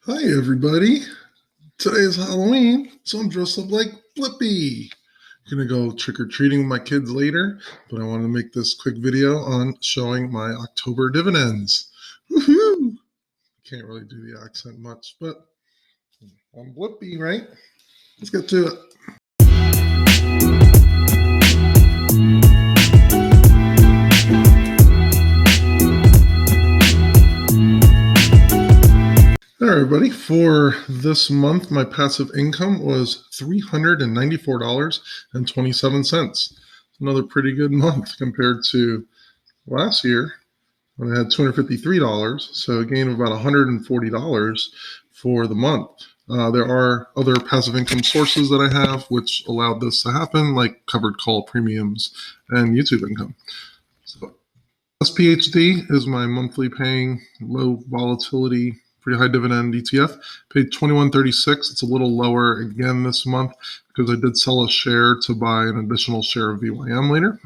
Hi, everybody. Today is Halloween, so I'm dressed up like Blippi. Gonna go trick-or-treating with my kids later, but I wanted to make this quick video on showing my October dividends. Woohoo! Can't really do the accent much, but I'm Blippi, right? Let's get to it. All right, everybody. For this month, my passive income was $394.27. Another pretty good month compared to last year when I had $253, so a gain of about $140 for the month. There are other passive income sources that I have which allowed this to happen, like covered call premiums and YouTube income. So SPHD is my monthly paying, low volatility, pretty high dividend ETF. Paid $21.36. It's a little lower again this month because I did sell a share to buy an additional share of VYM later.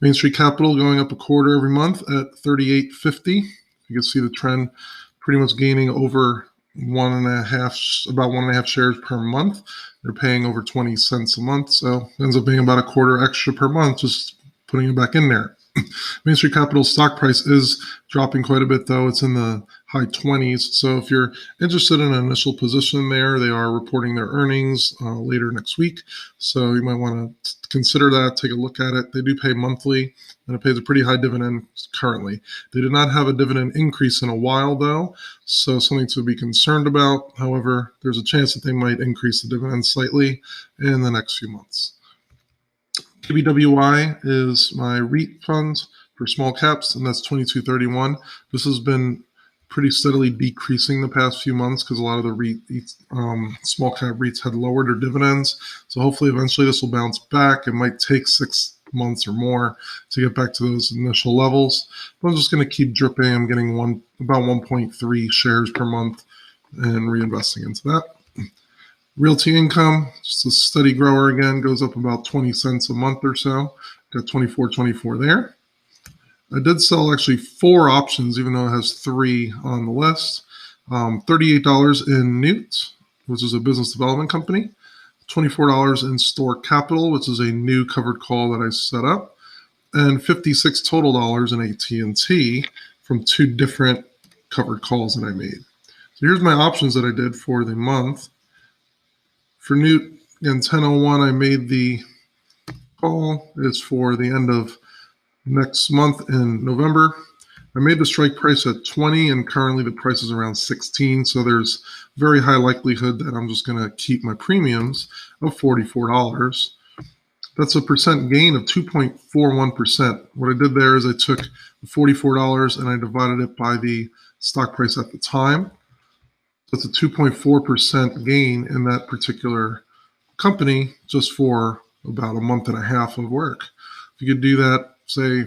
Main Street Capital going up a quarter every month at $38.50. You can see the trend pretty much gaining over about 1.5 shares per month. They're paying over 20 cents a month, so it ends up being about a quarter extra per month, just putting it back in there. Main Street Capital's stock price is dropping quite a bit, though. It's in the high 20s. So if you're interested in an initial position there, they are reporting their earnings later next week. So you might want to consider that, take a look at it. They do pay monthly, and it pays a pretty high dividend currently. They did not have a dividend increase in a while, though, so something to be concerned about. However, there's a chance that they might increase the dividend slightly in the next few months. KBWI is my REIT funds for small caps, and that's 2231. This has been pretty steadily decreasing the past few months because a lot of the small cap REITs had lowered their dividends. So hopefully eventually this will bounce back. It might take 6 months or more to get back to those initial levels. But I'm just going to keep dripping. I'm getting about 1.3 shares per month and reinvesting into that. Realty income, just a steady grower again, goes up about 20 cents a month or so. Got 24.24 there. I did sell actually 4 options, even though it has 3 on the list. $38 in Newt, which is a business development company. $24 in Store Capital, which is a new covered call that I set up. And $56 total dollars in AT&T from 2 different covered calls that I made. So here's my options that I did for the month. For Newt, in 1001, I made the call. It's for the end of next month in November. I made the strike price at 20, and currently the price is around 16, so there's very high likelihood that I'm just going to keep my premiums of $44. That's a percent gain of 2.41%. What I did there is I took the $44 and I divided it by the stock price at the time. That's a 2.4% gain in that particular company just for about a month and a half of work. If you could do that, say,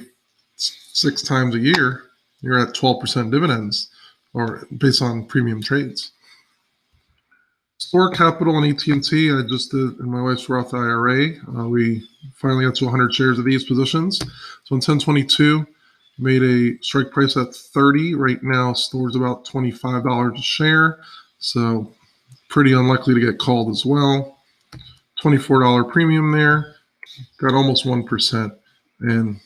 6 times a year, you're at 12% dividends, or based on premium trades. Store Capital and AT&T, I just did in my wife's Roth IRA. We finally got to 100 shares of these positions. So in 1022, made a strike price at 30. Right now, Store's about $25 a share, so pretty unlikely to get called as well. $24 premium there, got almost 1% in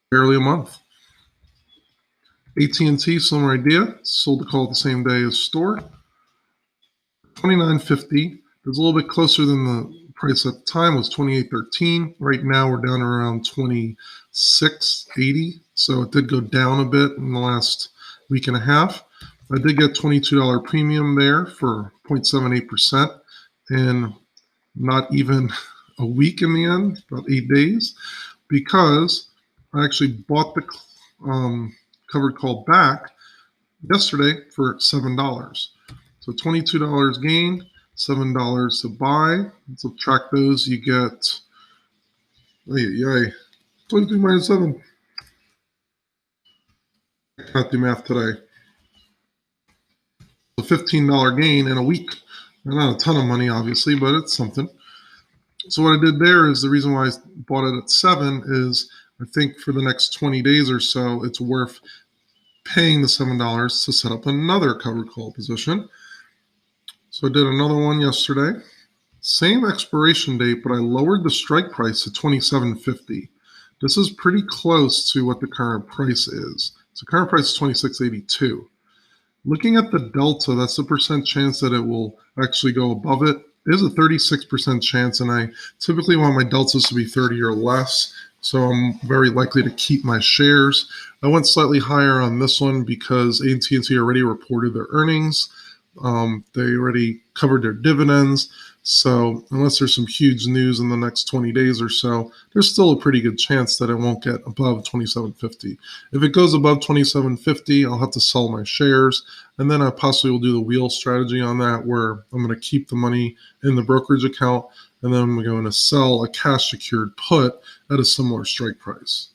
barely a month. AT&T, similar idea, sold the call the same day as Store. $29.50. It's a little bit closer than the price at the time, was $28.13. Right now we're down around $26.80. So it did go down a bit in the last week and a half. I did get $22 premium there for 0.78% in not even a week in the end, about 8 days, because I actually bought the covered call back yesterday for $7. So $22 gain, $7 to buy. Subtract those, you get 22 minus 7. I can't do math today. A $15 gain in a week. Not a ton of money, obviously, but it's something. So what I did there is, the reason why I bought it at 7 is I think for the next 20 days or so, it's worth paying the $7 to set up another covered call position. So I did another one yesterday. Same expiration date, but I lowered the strike price to $27.50. This is pretty close to what the current price is. So current price is $26.82. Looking at the delta, that's the percent chance that it will actually go above it. There's a 36% chance, and I typically want my deltas to be 30 or less, so I'm very likely to keep my shares. I went slightly higher on this one because AT&T already reported their earnings. They already covered their dividends. So unless there's some huge news in the next 20 days or so, there's still a pretty good chance that it won't get above $27.50. If it goes above $27.50, I'll have to sell my shares. And then I possibly will do the wheel strategy on that, where I'm going to keep the money in the brokerage account, and then I'm going to sell a cash secured put at a similar strike price.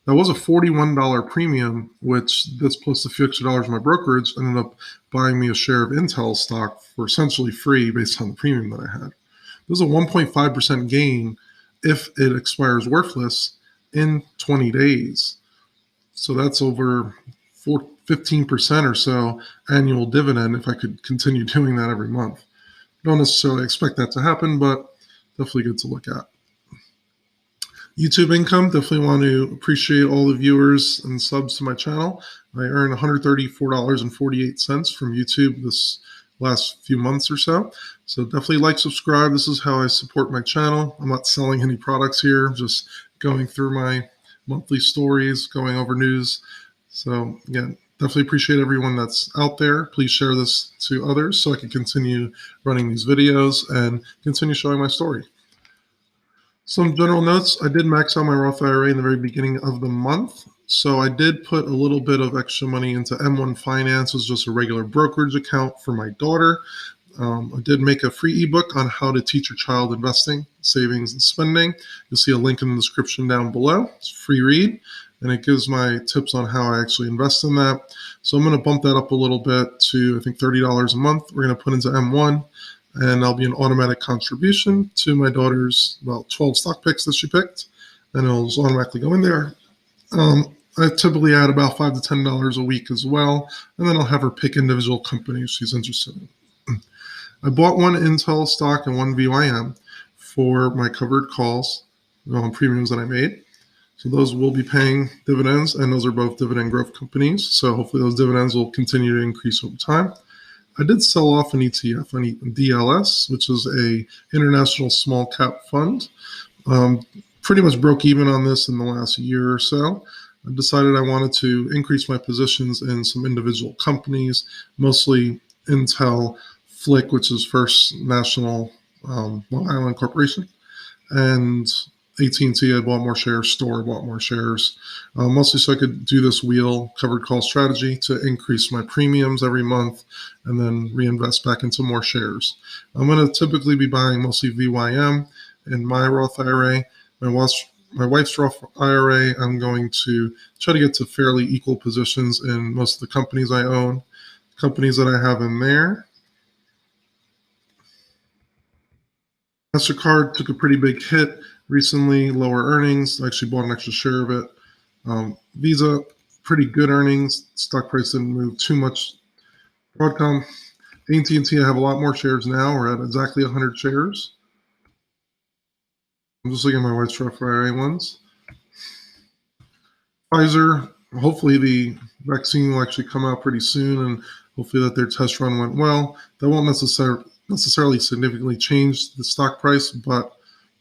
That was a $41 premium, which this plus a few extra dollars in my brokerage ended up buying me a share of Intel stock for essentially free based on the premium that I had. There's a 1.5% gain if it expires worthless in 20 days. So that's over 15% or so annual dividend if I could continue doing that every month. Don't necessarily expect that to happen, but definitely good to look at. YouTube income, definitely want to appreciate all the viewers and subs to my channel. I earned $134.48 from YouTube this last few months or so. So definitely like, subscribe. This is how I support my channel. I'm not selling any products here, just going through my monthly stories, going over news. So again, definitely appreciate everyone that's out there. Please share this to others so I can continue running these videos and continue showing my story. Some general notes. I did max out my Roth IRA in the very beginning of the month. So I did put a little bit of extra money into M1 Finance, which is just a regular brokerage account for my daughter. I did make a free ebook on how to teach your child investing, savings, and spending. You'll see a link in the description down below. It's a free read, and it gives my tips on how I actually invest in that. So I'm going to bump that up a little bit to, I think, $30 a month. We're going to put into M1. And that'll be an automatic contribution to my daughter's about 12 stock picks that she picked, and it'll just automatically go in there. I typically add about $5 to $10 a week as well, and then I'll have her pick individual companies she's interested in. I bought one Intel stock and one VYM for my covered calls premiums that I made. So those will be paying dividends, and those are both dividend growth companies. So hopefully those dividends will continue to increase over time. I did sell off an ETF, an DLS, which is a international small cap fund. Pretty much broke even on this in the last year or so. I decided I wanted to increase my positions in some individual companies, mostly Intel, Flick, which is First National Long Island Corporation, and AT&T. I bought more shares. Store bought more shares, mostly so I could do this wheel covered call strategy to increase my premiums every month and then reinvest back into more shares. I'm going to typically be buying mostly VYM in my Roth IRA. My wife's Roth IRA, I'm going to try to get to fairly equal positions in most of the companies I own. Companies that I have in there. MasterCard took a pretty big hit recently, lower earnings. I actually bought an extra share of it. Visa, pretty good earnings. Stock price didn't move too much. Broadcom, AT&T, I have a lot more shares now. We're at exactly 100 shares. I'm just looking at my wife's Roth IRA ones. Pfizer, hopefully the vaccine will actually come out pretty soon, and hopefully that their test run went well. That won't necessarily significantly change the stock price, but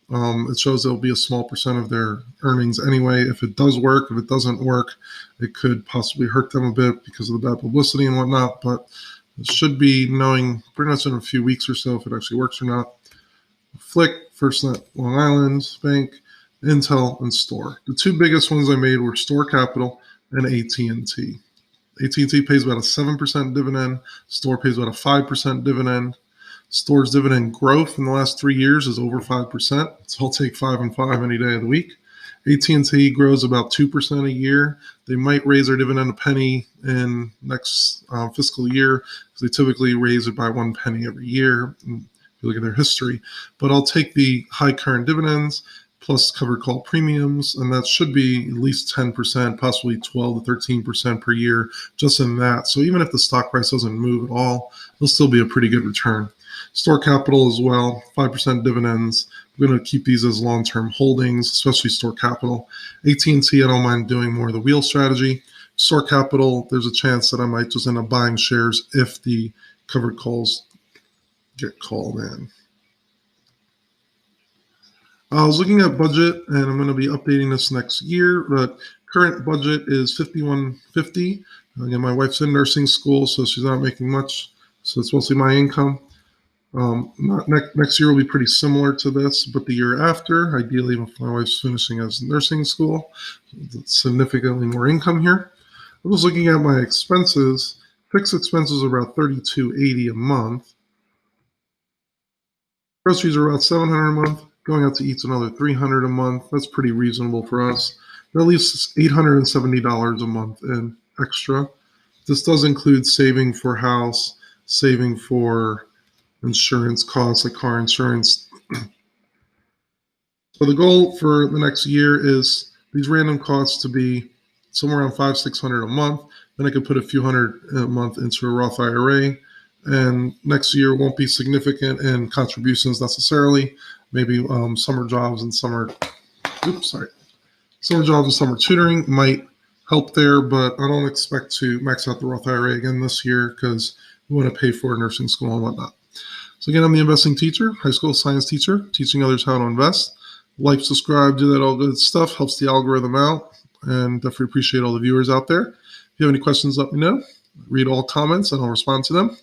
it shows there'll be a small percent of their earnings anyway. If it does work, if it doesn't work, it could possibly hurt them a bit because of the bad publicity and whatnot, but it should be knowing pretty much in a few weeks or so if it actually works or not. Flick, First Long Island Bank, Intel, and Store. The two biggest ones I made were Store Capital and AT&T. AT&T pays about a 7% dividend. Store pays about a 5% dividend. Store's dividend growth in the last 3 years is over 5%. So I'll take 5 and 5 any day of the week. AT&T grows about 2% a year. They might raise their dividend a penny in next fiscal year because they typically raise it by 1 penny every year. If you look at their history, but I'll take the high current dividends plus covered call premiums, and that should be at least 10%, possibly 12 to 13% per year just in that. So even if the stock price doesn't move at all, it'll still be a pretty good return. Store capital as well, 5% dividends. I'm going to keep these as long-term holdings, especially store capital. AT&T, I don't mind doing more of the wheel strategy. Store capital, there's a chance that I might just end up buying shares if the covered calls get called in. I was looking at budget, and I'm going to be updating this next year, but current budget is $51.50. Again, my wife's in nursing school, so she's not making much, so it's mostly my income. Next year will be pretty similar to this, but the year after, ideally, if my wife's finishing as nursing school, significantly more income here. I was looking at my expenses. Fixed expenses are about $32.80 a month. Groceries are about $700 a month. Going out to eat's another $300 a month. That's pretty reasonable for us. That leaves $870 a month in extra. This does include saving for house, saving for insurance costs like car insurance. So the goal for the next year is these random costs to be somewhere around $500-600 a month. Then I could put a few hundred a month into a Roth IRA. And next year won't be significant in contributions necessarily. Maybe summer jobs and summer jobs and summer tutoring might help there, but I don't expect to max out the Roth IRA again this year because we want to pay for nursing school and whatnot. So again, I'm the investing teacher, high school science teacher, teaching others how to invest. Like, subscribe, do that all good stuff, helps the algorithm out, and definitely appreciate all the viewers out there. If you have any questions, let me know. Read all comments and I'll respond to them.